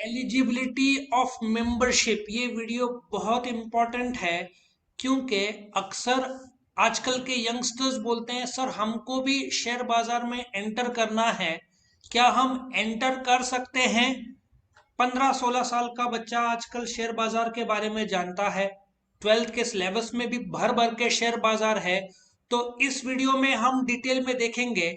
Eligibility of membership, ये video बहुत important है क्योंकि अक्सर आजकल के यंगस्टर्स बोलते हैं सर हमको भी शेयर बाजार में एंटर करना है, क्या हम एंटर कर सकते हैं? 15-16 साल का बच्चा आजकल शेयर बाजार के बारे में जानता है। 12th के सिलेबस में भी भर भर के शेयर बाजार है। तो इस वीडियो में हम डिटेल में देखेंगे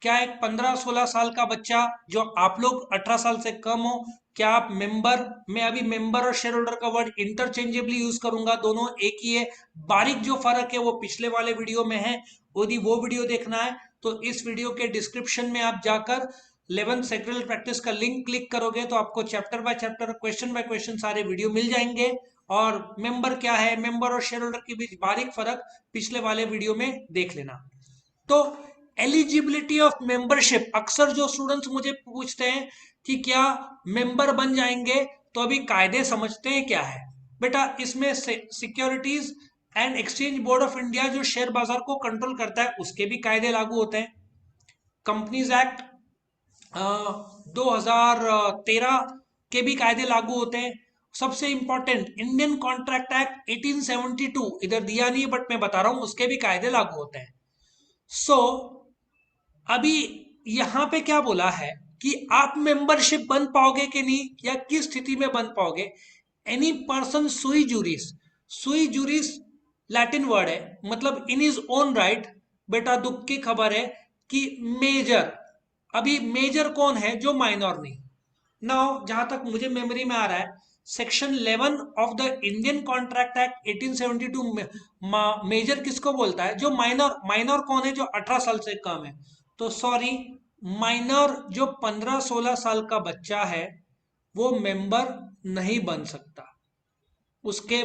क्या एक 15-16 साल का बच्चा, जो आप लोग 18 साल से कम हो, क्या आप मेंबर, मैं अभी मेंबर और शेयर होल्डर का वर्ड इंटरचेंजेबली यूज करूंगा, दोनों एक ही है। बारीक जो फर्क है वो पिछले वाले वीडियो में है। यदि वो वीडियो देखना है तो इस वीडियो के डिस्क्रिप्शन में आप जाकर 11th सेक्रेटरी प्रैक्टिस का लिंक क्लिक करोगे तो आपको chapter by chapter, question by question सारे वीडियो मिल जाएंगे। और मेंबर क्या है, मेंबर और शेयर होल्डर के बीच बारीक फर्क पिछले वाले वीडियो में देख लेना। तो एलिजिबिलिटी ऑफ मेंबरशिप, अक्सर जो स्टूडेंट्स मुझे पूछते हैं कि क्या मेंबर बन जाएंगे, तो अभी कायदे समझते हैं क्या है। बेटा इसमें securities and exchange board of India जो शेयर बाजार को कंट्रोल करता है उसके भी कायदे लागू होते हैं। कंपनीज एक्ट 2013 के भी कायदे लागू होते हैं। सबसे इंपॉर्टेंट इंडियन कॉन्ट्रैक्ट एक्ट 1872, इधर दिया नहीं बट मैं बता रहा हूं, उसके भी कायदे लागू होते हैं। सो अभी यहां पे क्या बोला है कि आप मेंबरशिप बन पाओगे कि नहीं, या किस स्थिति में बन पाओगे। एनी पर्सन सुई जूरिस, सुई जूरिस लैटिन वर्ड है, मतलब इन इज ओन राइट। बेटा दुख की खबर है कि मेजर, अभी मेजर कौन है, जो माइनर नहीं। नाउ जहां तक मुझे मेमोरी में आ रहा है, section 11 of the Indian contract act 1872 में मेजर किसको बोलता है, जो माइनर, माइनर कौन है, जो 18 साल से कम है। तो सॉरी, माइनर जो 15-16 साल का बच्चा है वो मेंबर नहीं बन सकता। उसके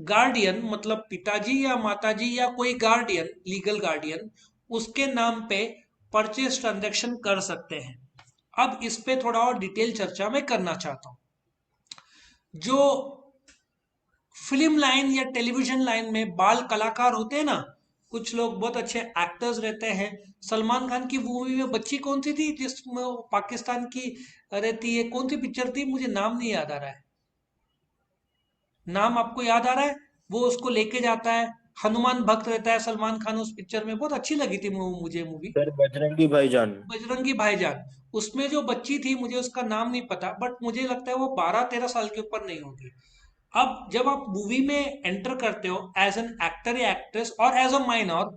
गार्डियन, मतलब पिताजी या माताजी या कोई गार्डियन, लीगल गार्डियन, उसके नाम पे परचेज ट्रांजैक्शन कर सकते हैं। अब इस पे थोड़ा और डिटेल चर्चा मैं करना चाहता हूं। जो फिल्म लाइन या टेलीविजन लाइन में बाल कलाकार होते हैं ना, कुछ लोग बहुत अच्छे एक्टर्स रहते हैं। सलमान खान की मूवी में बच्ची कौन सी थी जिसमें वो पाकिस्तान की रहती है, कौन सी पिक्चर थी, मुझे नाम नहीं याद आ रहा है। नाम आपको याद आ रहा है? वो उसको लेके जाता है, हनुमान भक्त रहता है सलमान खान उस पिक्चर में, बहुत अच्छी लगी थी मुझे मूवी। सर बजरंगी भाईजान। बजरंगी भाईजान। उसमें जो बच्ची थी मुझे उसका नाम नहीं पता, बट मुझे लगता है वो 12-13 साल के ऊपर नहीं होगी। अब जब आप मूवी में एंटर करते हो एज एन एक्टर या एक्ट्रेस और एज अ माइनर,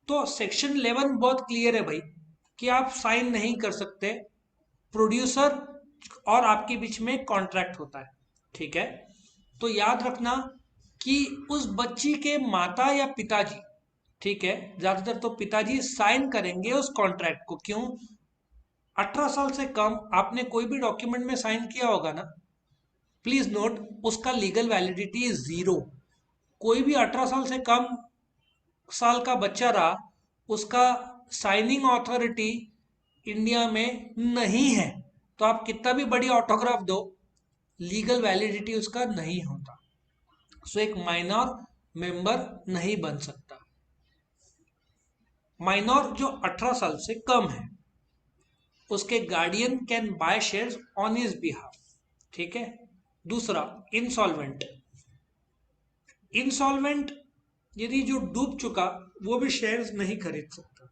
तो सेक्शन 11 बहुत क्लियर है भाई कि आप साइन नहीं कर सकते। प्रोड्यूसर और आपके बीच में कॉन्ट्रैक्ट होता है, ठीक है। तो याद रखना कि उस बच्ची के माता या पिताजी, ठीक है, ज्यादातर तो पिताजी साइन करेंगे उस कॉन्ट्रैक्ट को। क्यों? 18 साल से कम आपने कोई भी डॉक्यूमेंट में साइन किया होगा ना, प्लीज नोट, उसका लीगल वैलिडिटी इज जीरो। कोई भी 18 साल से कम साल का बच्चा रहा, उसका साइनिंग अथॉरिटी इंडिया में नहीं है। तो आप कितना भी बड़ी ऑटोग्राफ दो, लीगल वैलिडिटी उसका नहीं होता। सो एक माइनर मेंबर नहीं बन सकता। माइनर जो 18 साल से कम है, उसके guardian can by shares on his behalf, ठीक है। दूसरा, इंसॉल्वेंट। इंसॉल्वेंट यदि जो डूब चुका, वो भी शेयर्स नहीं खरीद सकता,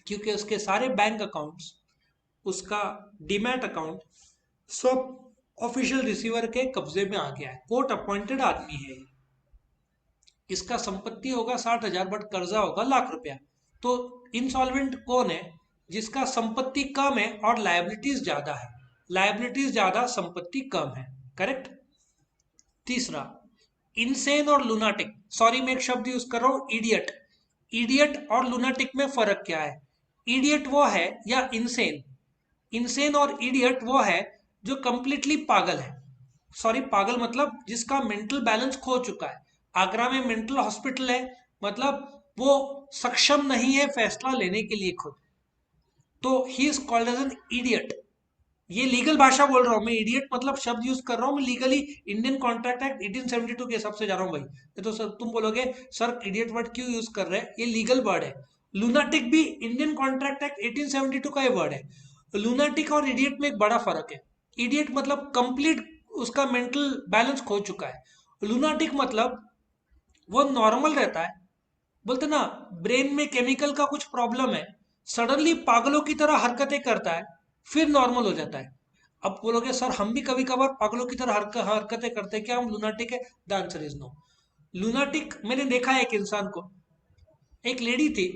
क्योंकि उसके सारे बैंक अकाउंट्स, उसका डीमैट अकाउंट, सब ऑफिशियल रिसीवर के कब्जे में आ गया है। कोर्ट अपॉइंटेड आदमी है। इसका संपत्ति होगा 60,000 बट कर्जा होगा लाख रुपया। तो इंसॉल्वेंट कौन है? जिसका संपत्ति कम है और लायबिलिटीज ज्यादा है। लायबिलिटीज ज्यादा, संपत्ति कम है, करेक्ट। तीसरा, इनसेन और लुनाटिक। सॉरी मैं एक शब्द यूज कर रहा हूं, इडियट। इडियट और लुनाटिक में फर्क क्या है? इडियट वो है, या इनसेन, इनसेन और इडियट वो है जो कंप्लीटली पागल है। सॉरी, पागल मतलब जिसका मेंटल बैलेंस खो चुका है। आगरा में मेंटल हॉस्पिटल है, मतलब वो सक्षम नहीं है फैसला लेने के लिए खुद। तो he is called as an idiot. ये लीगल भाषा बोल रहा हूं मैं, इडियट मतलब शब्द यूज कर रहा हूं मैं लीगली। इंडियन कॉन्ट्रैक्ट एक्ट 1872 के हिसाब से जा रहा हूं भाई। ये तो सर तुम बोलोगे सर इडियट वर्ड क्यों यूज कर रहे हैं, ये लीगल वर्ड है। लूनाटिक भी इंडियन कॉन्ट्रैक्ट एक्ट 1872 का ही वर्ड है। लूनाटिक और इडियट में एक बड़ा फर्क है। इडियट मतलब कंप्लीट उसका मेंटल बैलेंस खो चुका है। लूनाटिक मतलब वो नॉर्मल रहता है, बोलते ना ब्रेन में केमिकल का कुछ प्रॉब्लम है, सडनली पागलों की तरह हरकतें करता है, फिर नॉर्मल हो जाता है। अब बोलोगे सर हम भी कभी कभार पागलों की तरह हरकतें करते हैं, क्या हम लूनाटिक है? The answer is no. Lunatic मैंने देखा है एक इंसान को, एक लेडी थी,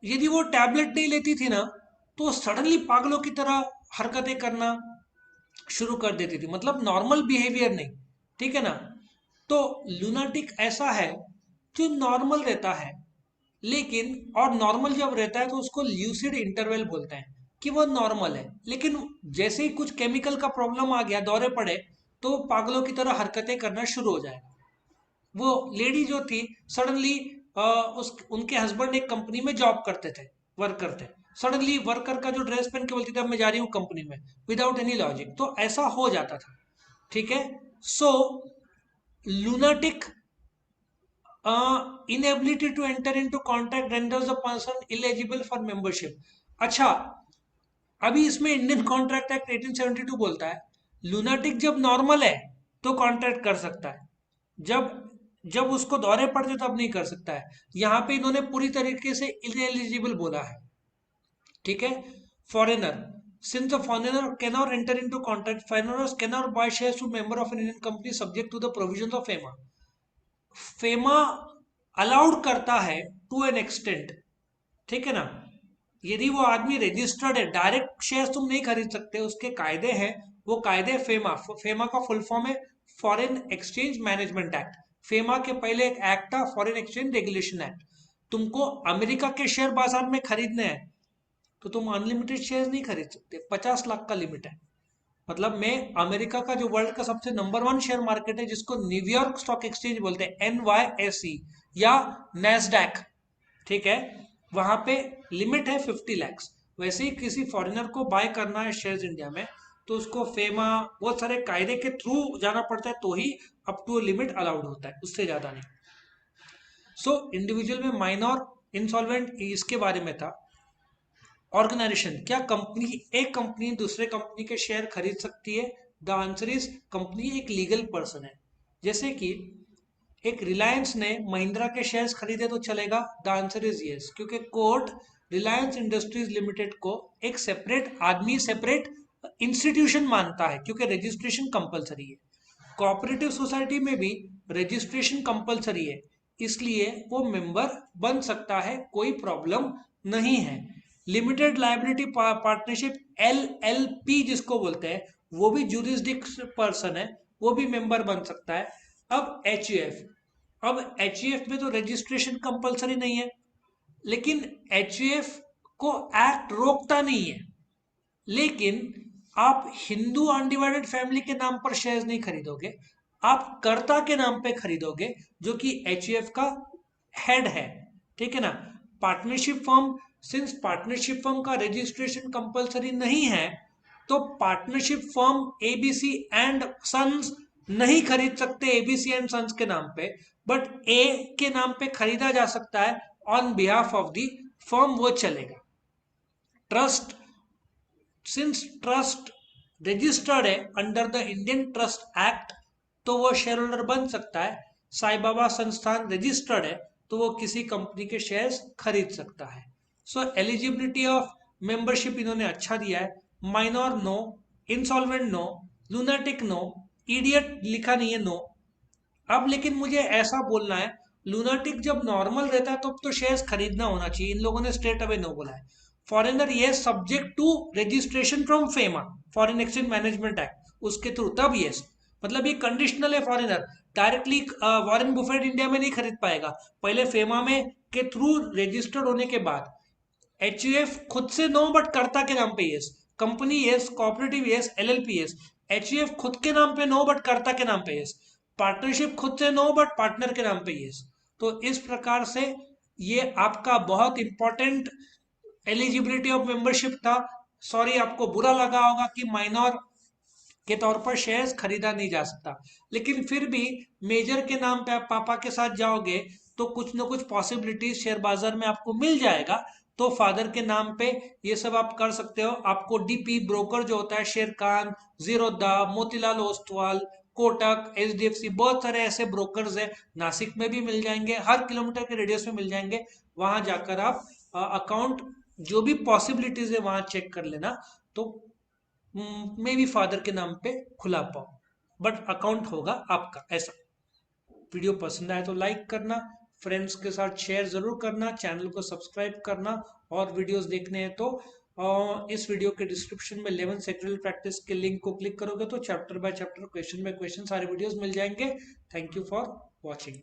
यदि वो टैबलेट नहीं लेती थी ना तो सडनली पागलों की तरह हरकतें करना शुरू कर देती थी, मतलब नॉर्मल बिहेवियर नहीं, ठीक है ना। तो लूनाटिक ऐसा है जो नॉर्मल रहता है, लेकिन और नॉर्मल जब रहता है तो उसको ल्यूसिड इंटरवल बोलते हैं कि वो नॉर्मल है, लेकिन जैसे ही कुछ केमिकल का प्रॉब्लम आ गया, दौरे पड़े, तो वो पागलों की तरह हरकतें करना शुरू हो जाएगा। वो लेडी जो थी सडनली, उस उनके हस्बैंड एक कंपनी में जॉब करते थे, वर्कर थे, सडनली वर्कर का जो ड्रेस पहन के बोलती थी अब मैं जा रही हूँ कंपनी में, विदाउट एनी लॉजिक, तो ऐसा हो जाता था, ठीक है। सो lunatic inability to enter into contact renders a person illegible for membership। अच्छा, अभी इसमें इंडियन कॉन्ट्रैक्ट एक्ट 1872 बोलता है लूनाटिक जब नॉर्मल है तो कॉन्ट्रैक्ट कर सकता है, जब जब उसको दौरे पड़ते तब नहीं कर सकता है। यहां पे इन्होंने पूरी तरीके से इनएलिजिबल बोला है, ठीक है। Foreigner, since the foreigner cannot enter into contract, foreigners cannot buy shares to member of an Indian company subject to the provisions of FEMA। FEMA allowed करता है टू एन एक्सटेंट, ठीक है ना। यदि वो आदमी रजिस्टर्ड है, डायरेक्ट शेयर तुम नहीं खरीद सकते, उसके कायदे हैं, वो कायदे फेमा, फेमा का फुल फॉर्म है foreign exchange management act. FEMA के पहले एक एक्ट था फॉरेन एक्सचेंज रेगुलेशन एक्ट। तुमको अमेरिका के शेयर बाजार में खरीदने हैं तो तुम अनलिमिटेड शेयर नहीं खरीद सकते, 50 लाख का लिमिट है। मतलब मैं अमेरिका का जो वर्ल्ड का सबसे नंबर 1 शेयर मार्केट है जिसको न्यूयॉर्क स्टॉक एक्सचेंज बोलते हैं, NYSE या नेस्डैक, ठीक है, वहां पे लिमिट है 50 लैक्स। वैसे ही किसी फॉरेनर को बाय करना है शेयर्स इंडिया में तो उसको फेमा बहुत सारे कायदे के थ्रू जाना पड़ता है, तो ही अप टू लिमिट अलाउड होता है, उससे ज्यादा नहीं। सो इंडिविजुअल में माइनर इंसॉल्वेंट इसके बारे में था। ऑर्गेनाइजेशन, क्या कंपनी, एक कंपनी दूसरे कंपनी के शेयर खरीद सकती है? द आंसर इज कंपनी एक लीगल पर्सन है। जैसे कि एक रिलायंस ने महिंद्रा के शेयर्स खरीदे तो चलेगा? द आंसर इज यस, क्योंकि कोर्ट रिलायंस इंडस्ट्रीज लिमिटेड को एक सेपरेट आदमी, सेपरेट इंस्टीट्यूशन मानता है, क्योंकि रजिस्ट्रेशन कंपलसरी है। कोऑपरेटिव सोसाइटी में भी रजिस्ट्रेशन कंपलसरी है, इसलिए वो मेंबर बन सकता है, कोई प्रॉब्लम नहीं है। लिमिटेड लाइबिलिटी पार्टनरशिप, LLP जिसको बोलते हैं, वो भी जुरिस्डिक्शन पर्सन है, वो भी मेंबर बन सकता है। अब HUF, अब HUF में तो रजिस्ट्रेशन कंपलसरी नहीं है, लेकिन HUF को एक्ट रोकता नहीं है, लेकिन आप हिंदू अनडिवाइडेड फैमिली के नाम पर शेयर्स नहीं खरीदोगे, आप कर्ता के नाम पे खरीदोगे जो कि HUF का हेड है, ठीक है ना। Partnership firm, since partnership firm का रजिस्ट्रेशन कंपलसरी नहीं है तो partnership firm ABC and sons नहीं खरीद सकते ABC एंड सन्स के नाम पे, बट A के नाम पे खरीदा जा सकता है on behalf of the firm, वो चलेगा। ट्रस्ट, सिंस ट्रस्ट रजिस्टर्ड है under the Indian trust act तो वो शेयर होल्डर बन सकता है। साई बाबा संस्थान रजिस्टर्ड है तो वो किसी कंपनी के शेयर्स खरीद सकता है। सो एलिजिबिलिटी ऑफ मेंबरशिप इन्होंने अच्छा दिया है, minor no, insolvent no, lunatic no, idiot लिखा नहीं है नो। अब लेकिन मुझे ऐसा बोलना है, लूनाटिक जब नॉर्मल रहता है तो शेयर्स खरीदना होना चाहिए, इन लोगों ने स्ट्रेट अवे नो बोला है। फॉरेनर ये subject to registration from FEMA, foreign exchange management act, उसके थ्रू तब यस, मतलब ये कंडीशनल है। Foreigner directly Warren Buffett India में नहीं खरीद पाएगा, पहले फेमा में के थ्रू रजिस्टर्ड होने के बाद। HUF खुद से नो बट कर्ता के नाम पे yes, company yes, cooperative yes, LLP yes. HUF खुद के नाम पे नो बट कर्ता के नाम पे यस, पार्टनरशिप खुद से नो बट पार्टनर के नाम पे यस। तो इस प्रकार से ये आपका बहुत इंपॉर्टेंट एलिजिबिलिटी ऑफ मेंबरशिप था। सॉरी आपको बुरा लगा होगा कि माइनर के तौर पर शेयर्स खरीदा नहीं जा सकता, लेकिन फिर भी मेजर के नाम पे आप पापा के साथ जाओगे तो कुछ ना कुछ पॉसिबिलिटीज शेयर बाजार में आपको मिल जाएगा। तो फादर के नाम पे ये सब आप कर सकते हो। आपको डीपी ब्रोकर जो होता है, शेरखान, जीरोदा, मोतीलाल ओस्तवाल, कोटक, एचडीएफसी, बहुत सारे ऐसे ब्रोकर्स हैं, नासिक में भी मिल जाएंगे, हर किलोमीटर के रेडियस में मिल जाएंगे। वहां जाकर आप अकाउंट जो भी पॉसिबिलिटीज है वहां चेक कर लेना, तो मे बी फादर के नाम पे खुला पाओ, बट अकाउंट होगा आपका ऐसा। वीडियो पसंद आए तो लाइक करना, फ्रेंड्स के साथ शेयर जरूर करना, चैनल को सब्सक्राइब करना, और वीडियोस देखने हैं तो इस वीडियो के डिस्क्रिप्शन में 11 सेक्टोरियल प्रैक्टिस के लिंक को क्लिक करोगे तो chapter by chapter, question by question सारे वीडियोस मिल जाएंगे। Thank you for watching.